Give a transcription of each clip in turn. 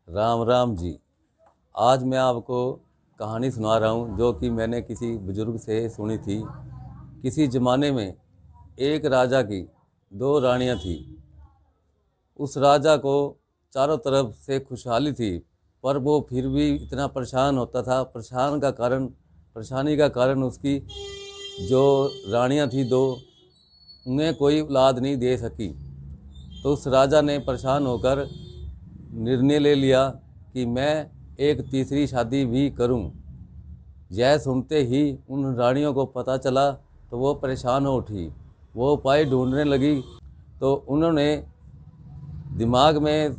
राम राम जी। आज मैं आपको कहानी सुना रहा हूँ जो कि मैंने किसी बुजुर्ग से सुनी थी। किसी ज़माने में एक राजा की दो रानियाँ थीं। उस राजा को चारों तरफ से खुशहाली थी, पर वो फिर भी इतना परेशान होता था। परेशानी का कारण उसकी जो रानियाँ थी दो, उन्हें कोई औलाद नहीं दे सकी। तो उस राजा ने परेशान होकर निर्णय ले लिया कि मैं एक तीसरी शादी भी करूं। यह सुनते ही उन रानियों को पता चला तो वो परेशान हो उठी। वो उपाय ढूंढने लगी। तो उन्होंने दिमाग में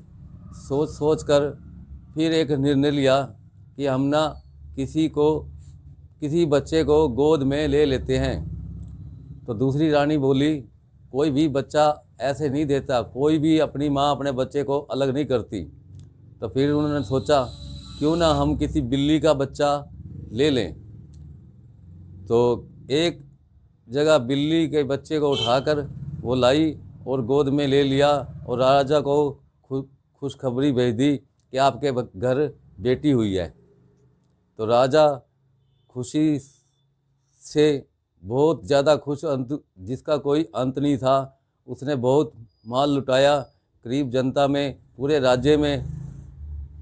सोच सोच कर फिर एक निर्णय लिया कि हम ना किसी बच्चे को गोद में ले लेते हैं। तो दूसरी रानी बोली, कोई भी बच्चा ऐसे नहीं देता, कोई भी अपनी माँ अपने बच्चे को अलग नहीं करती। तो फिर उन्होंने सोचा क्यों ना हम किसी बिल्ली का बच्चा ले लें। तो एक जगह बिल्ली के बच्चे को उठाकर वो लाई और गोद में ले लिया और राजा को खुशखबरी भेज दी कि आपके घर बेटी हुई है। तो राजा खुशी से बहुत ज़्यादा खुश, जिसका कोई अंत नहीं था। उसने बहुत माल लुटाया, गरीब जनता में, पूरे राज्य में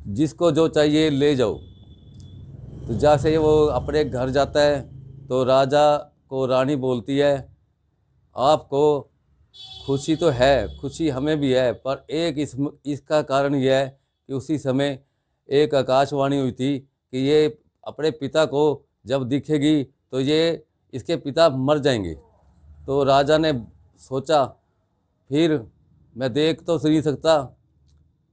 जिसको जो चाहिए ले जाओ। तो जैसे वो अपने घर जाता है तो राजा को रानी बोलती है, आपको खुशी तो है, खुशी हमें भी है, पर एक इसका कारण यह है कि उसी समय एक आकाशवाणी हुई थी कि ये अपने पिता को जब दिखेगी तो ये इसके पिता मर जाएंगे। तो राजा ने सोचा, फिर मैं देख तो नहीं सकता,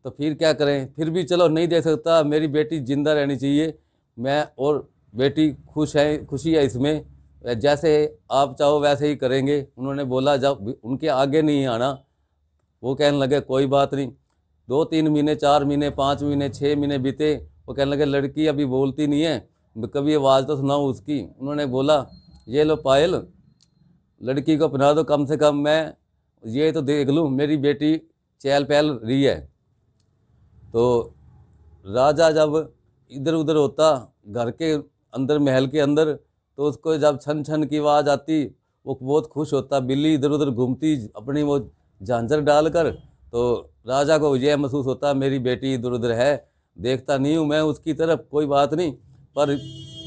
तो फिर क्या करें, फिर भी चलो नहीं दे सकता, मेरी बेटी जिंदा रहनी चाहिए, मैं और बेटी खुशी है इसमें, जैसे आप चाहो वैसे ही करेंगे। उन्होंने बोला, जब उनके आगे नहीं आना। वो कहने लगे कोई बात नहीं। 2-3 महीने, 4 महीने, 5 महीने, 6 महीने बीते। वो कहने लगे लड़की अभी बोलती नहीं है, कभी आवाज़ तो सुनाओ उसकी। उन्होंने बोला, ये लो पायल, लड़की को पहना दो, कम से कम मैं ये तो देख लूँ मेरी बेटी चहल पहल रही है। तो राजा जब इधर उधर होता घर के अंदर, महल के अंदर, तो उसको जब छन छन की आवाज़ आती वो बहुत खुश होता। बिल्ली इधर उधर घूमती अपनी वो झांझर डालकर, तो राजा को यह महसूस होता मेरी बेटी इधर उधर है, देखता नहीं हूँ मैं उसकी तरफ, कोई बात नहीं, पर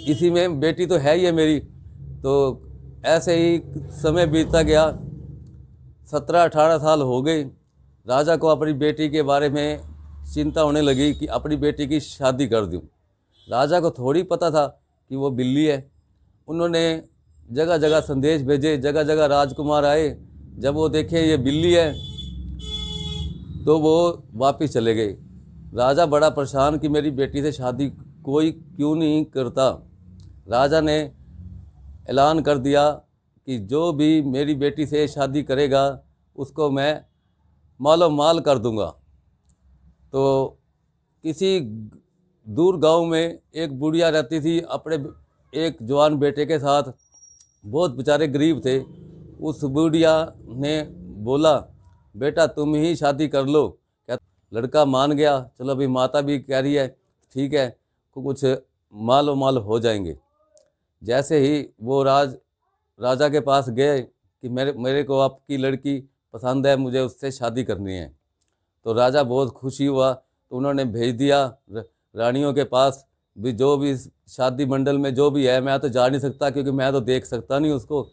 इसी में बेटी तो है ही है मेरी। तो ऐसे ही समय बीतता गया। 17-18 साल हो गए। राजा को अपनी बेटी के बारे में चिंता होने लगी कि अपनी बेटी की शादी कर दूं। राजा को थोड़ी पता था कि वो बिल्ली है। उन्होंने जगह जगह संदेश भेजे, जगह जगह राजकुमार आए। जब वो देखे ये बिल्ली है तो वो वापस चले गए। राजा बड़ा परेशान कि मेरी बेटी से शादी कोई क्यों नहीं करता। राजा ने ऐलान कर दिया कि जो भी मेरी बेटी से शादी करेगा उसको मैं मालो माल कर दूंगा। तो किसी दूर गांव में एक बुढ़िया रहती थी अपने एक जवान बेटे के साथ। बहुत बेचारे गरीब थे। उस बुढ़िया ने बोला, बेटा तुम ही शादी कर लो। क्या लड़का मान गया, चलो अभी माता भी कह रही है ठीक है, कुछ मालो माल हो जाएंगे। जैसे ही वो राजा के पास गए कि मेरे को आपकी लड़की पसंद है, मुझे उससे शादी करनी है। तो राजा बहुत खुशी हुआ। तो उन्होंने भेज दिया रानियों के पास भी, जो भी शादी मंडल में जो भी है, मैं तो जा नहीं सकता क्योंकि मैं तो देख सकता नहीं उसको।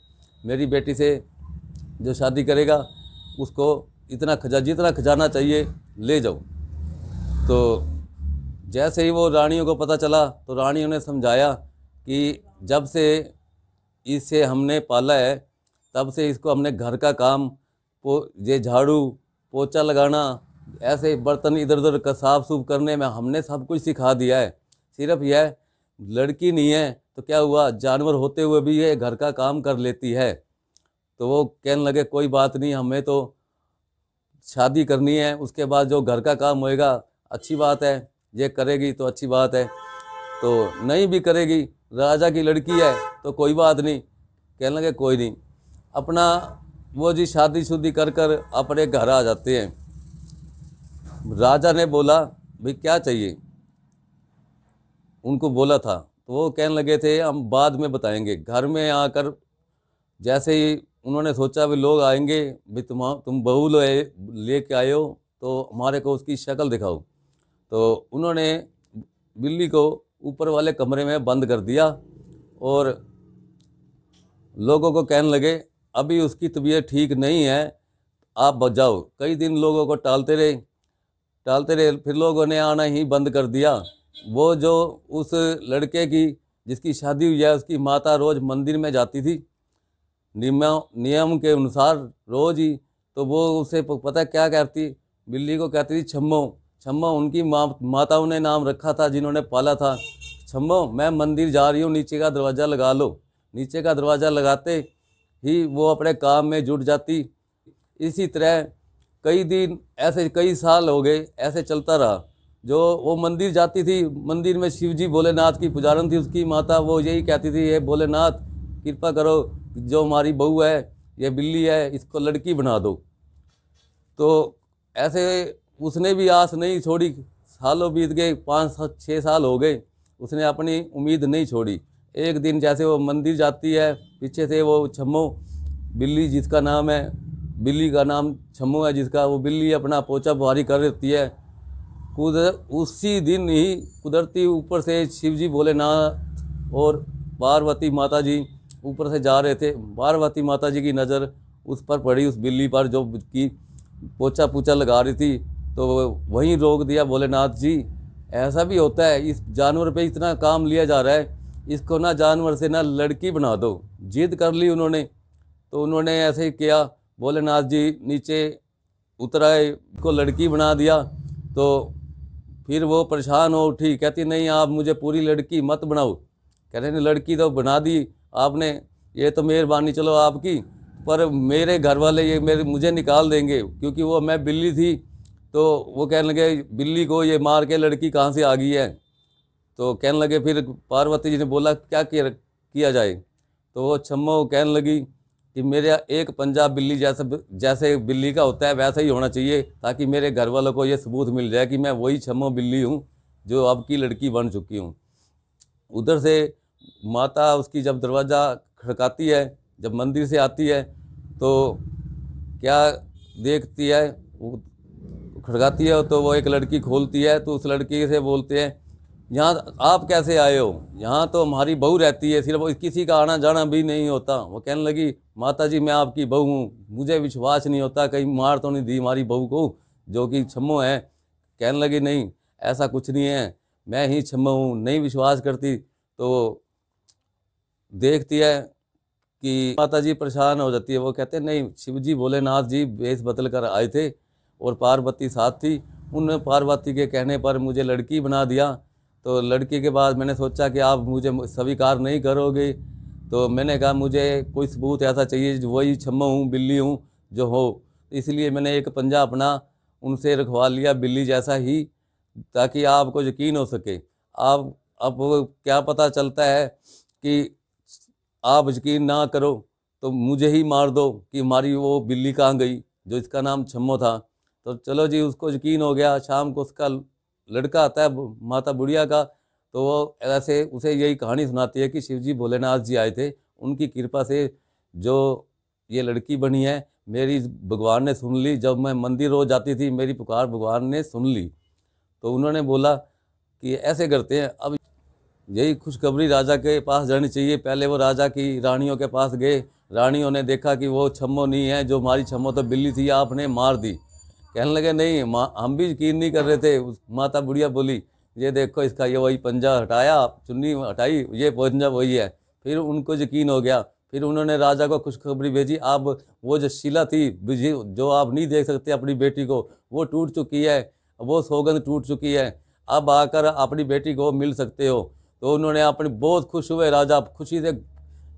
मेरी बेटी से जो शादी करेगा उसको जितना खजाना चाहिए ले जाओ। तो जैसे ही वो रानियों को पता चला तो रानियों ने समझाया कि जब से इसे हमने पाला है तब से इसको हमने घर का काम, ये झाड़ू पोछा लगाना, ऐसे बर्तन इधर उधर का साफ सूफ करने में हमने सब कुछ सिखा दिया है। सिर्फ यह लड़की नहीं है तो क्या हुआ, जानवर होते हुए भी ये घर का काम कर लेती है। तो वो कहने लगे कोई बात नहीं, हमें तो शादी करनी है, उसके बाद जो घर का काम होएगा अच्छी बात है, ये करेगी तो अच्छी बात है, तो नहीं भी करेगी, राजा की लड़की है तो कोई बात नहीं। कहने लगे कोई नहीं। अपना वो जी शादी शुदी कर कर अपने घर आ जाते हैं। राजा ने बोला, भाई क्या चाहिए, उनको बोला था। तो वो कहने लगे थे हम बाद में बताएंगे। घर में आकर जैसे ही उन्होंने सोचा भी लोग आएंगे, भी तुम बहू लेके आए हो तो हमारे को उसकी शक्ल दिखाओ। तो उन्होंने बिल्ली को ऊपर वाले कमरे में बंद कर दिया और लोगों को कहने लगे अभी उसकी तबीयत ठीक नहीं है, आप बच जाओ। कई दिन लोगों को टालते रहे, फिर लोगों ने आना ही बंद कर दिया। वो जो उस लड़के की जिसकी शादी हुई है उसकी माता रोज़ मंदिर में जाती थी नियम के अनुसार रोज़ ही। तो वो उसे पता क्या करती, बिल्ली को कहती थी छम्मो। छम्मो उनकी माताओं ने नाम रखा था जिन्होंने पाला था। छम्मो मैं मंदिर जा रही हूँ, नीचे का दरवाज़ा लगा लो। नीचे का दरवाज़ा लगाते ही वो अपने काम में जुट जाती। इसी तरह कई दिन ऐसे कई साल हो गए, ऐसे चलता रहा। जो वो मंदिर जाती थी, मंदिर में शिव जी भोलेनाथ की पुजारन थी उसकी माता, वो यही कहती थी ये भोलेनाथ कृपा करो, जो हमारी बहू है ये बिल्ली है इसको लड़की बना दो। तो ऐसे उसने भी आस नहीं छोड़ी। सालों बीत गए, 5-6 साल हो गए, उसने अपनी उम्मीद नहीं छोड़ी। एक दिन जैसे वो मंदिर जाती है, पीछे से वो छम्मो बिल्ली जिसका नाम है, बिल्ली का नाम छम्मो है जिसका, वो बिल्ली अपना पोछा बुहारी कर देती है। उसी दिन ही कुदरती ऊपर से शिवजी भोलेनाथ और पार्वती माता जी ऊपर से जा रहे थे। पार्वती माता जी की नज़र उस पर पड़ी, उस बिल्ली पर जो की पोछा पूछा लगा रही थी। तो वहीं रोक दिया भोलेनाथ जी। ऐसा भी होता है, इस जानवर पे इतना काम लिया जा रहा है, इसको ना जानवर से ना लड़की बना दो। जिद कर ली उन्होंने, तो उन्होंने ऐसे ही किया। भोलेनाथ जी नीचे उतर आए, को लड़की बना दिया। तो फिर वो परेशान हो उठी, कहती नहीं आप मुझे पूरी लड़की मत बनाओ। कहते नहीं लड़की तो बना दी आपने, ये तो मेहरबानी चलो आपकी, पर मेरे घर वाले ये मुझे निकाल देंगे क्योंकि वो मैं बिल्ली थी। तो वो कहने लगे बिल्ली को ये मार के लड़की कहाँ से आ गई है। तो कहने लगे, फिर पार्वती जी ने बोला क्या किया जाए। तो वो छम्मो कहने लगी कि मेरा एक पंजा बिल्ली जैसे बिल्ली का होता है वैसा ही होना चाहिए, ताकि मेरे घर वालों को ये सबूत मिल जाए कि मैं वही छम्मो बिल्ली हूँ जो अब की लड़की बन चुकी हूँ। उधर से माता उसकी जब दरवाज़ा खड़काती है, जब मंदिर से आती है तो क्या देखती है, खड़काती है तो वो एक लड़की खोलती है। तो उस लड़की से बोलते हैं यहाँ आप कैसे आए हो, यहाँ तो हमारी बहू रहती है, सिर्फ किसी का आना जाना भी नहीं होता। वो कहने लगी माता जी मैं आपकी बहू हूँ, मुझे विश्वास नहीं होता कहीं मार तो नहीं दी हमारी बहू को जो कि छम्मो है। कहने लगी नहीं ऐसा कुछ नहीं है, मैं ही छम्मो हूँ, नहीं विश्वास करती। तो देखती है कि माता जी परेशान हो जाती है। वो कहते हैं नहीं शिवजी भोलेनाथ जी वेश बदल कर आए थे और पार्वती साथ थी, उन पार्वती के कहने पर मुझे लड़की बना दिया। तो लड़की के बाद मैंने सोचा कि आप मुझे स्वीकार नहीं करोगे, तो मैंने कहा मुझे कोई सबूत ऐसा चाहिए जो वही छम्मो हूँ बिल्ली हूँ जो हो। इसलिए मैंने एक पंजा अपना उनसे रखवा लिया बिल्ली जैसा ही, ताकि आपको यकीन हो सके। आप अब क्या पता चलता है कि आप यकीन ना करो तो मुझे ही मार दो कि हमारी वो बिल्ली कहाँ गई जो इसका नाम छम्मो था। तो चलो जी उसको यकीन हो गया। शाम को उसका लड़का आता है माता बुढ़िया का, तो वो ऐसे उसे यही कहानी सुनाती है कि शिवजी भोलेनाथ जी आए थे, उनकी कृपा से जो ये लड़की बनी है मेरी भगवान ने सुन ली। जब मैं मंदिर रोज जाती थी मेरी पुकार भगवान ने सुन ली। तो उन्होंने बोला कि ऐसे करते हैं, अब यही खुशखबरी राजा के पास जानी चाहिए। पहले वो राजा की रानियों के पास गए, रानियों ने देखा कि वो छम्मो नहीं है, जो हमारी छम्मो तो बिल्ली थी आपने मार दी। कहने लगे नहीं हम भी यकीन नहीं कर रहे थे। माता बुढ़िया बोली ये देखो इसका ये वही पंजा हटाया, चुन्नी हटाई, ये पंजा वही है। फिर उनको यकीन हो गया। फिर उन्होंने राजा को खुशखबरी भेजी, अब वो जो शीला थी जो आप नहीं देख सकते अपनी बेटी को, वो टूट चुकी है, वो सौगंध टूट चुकी है, अब आकर अपनी बेटी को मिल सकते हो। तो उन्होंने अपने बहुत खुश हुए, राजा खुशी से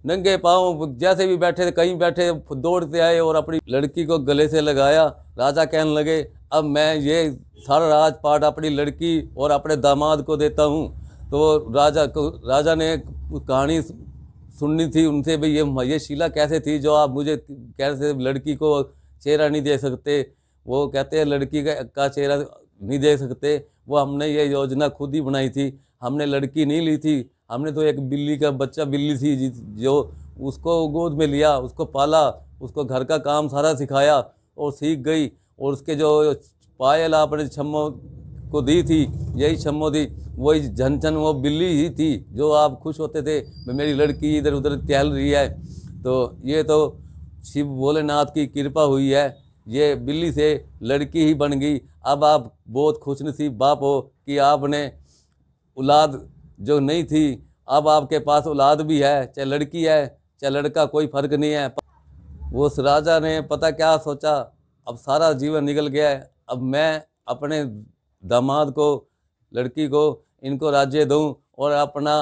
नंगे पाँव जैसे भी बैठे थे कहीं बैठे दौड़ते आए और अपनी लड़की को गले से लगाया। राजा कहने लगे अब मैं ये सारा राजपाट अपनी लड़की और अपने दामाद को देता हूँ। तो राजा ने कहानी सुननी थी उनसे, भाई ये शीला कैसे थी जो आप मुझे कैसे लड़की को चेहरा नहीं दे सकते। वो कहते हैं लड़की का चेहरा नहीं दे सकते, वो हमने ये योजना खुद ही बनाई थी, हमने लड़की नहीं ली थी। हमने तो एक बिल्ली का बच्चा, बिल्ली थी जो उसको गोद में लिया, उसको पाला, उसको घर का काम सारा सिखाया और सीख गई। और उसके जो पायल आपने छम्मो को दी थी, यही छम्मो थी, वही झनझन वो बिल्ली ही थी जो आप खुश होते थे मेरी लड़की इधर उधर टहल रही है। तो ये तो शिव भोलेनाथ की कृपा हुई है, ये बिल्ली से लड़की ही बन गई। अब आप बहुत खुशनसीब बाप हो कि आपने औलाद जो नहीं थी, अब आपके पास औलाद भी है, चाहे लड़की है चाहे लड़का, कोई फर्क नहीं है। वो उस राजा ने पता क्या सोचा, अब सारा जीवन निकल गया है, अब मैं अपने दामाद को, लड़की को, इनको राज्य दूं और अपना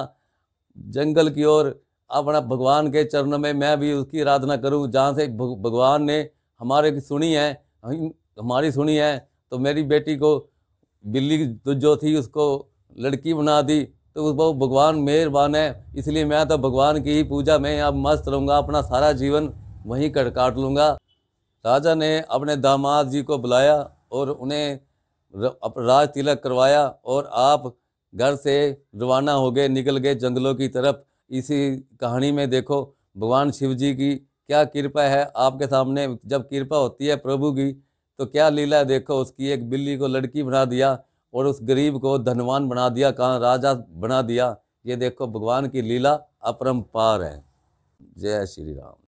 जंगल की ओर, अपना भगवान के चरणों में मैं भी उसकी आराधना करूं, जहाँ से भगवान ने हमारे की सुनी है, हमारी सुनी है। तो मेरी बेटी को बिल्ली जो थी उसको लड़की बना दी, तो वो भगवान मेहरबान है। इसलिए मैं तो भगवान की ही पूजा में अब मस्त रहूँगा, अपना सारा जीवन वहीं काट लूँगा। राजा ने अपने दामाद जी को बुलाया और उन्हें राज तिलक करवाया और आप घर से रवाना हो गए, निकल गए जंगलों की तरफ। इसी कहानी में देखो भगवान शिव जी की क्या कृपा है आपके सामने। जब कृपा होती है प्रभु की तो क्या लीला है, देखो उसकी एक बिल्ली को लड़की बना दिया और उस गरीब को धनवान बना दिया, कहाँ राजा बना दिया। ये देखो भगवान की लीला अपरंपार है। जय श्री राम।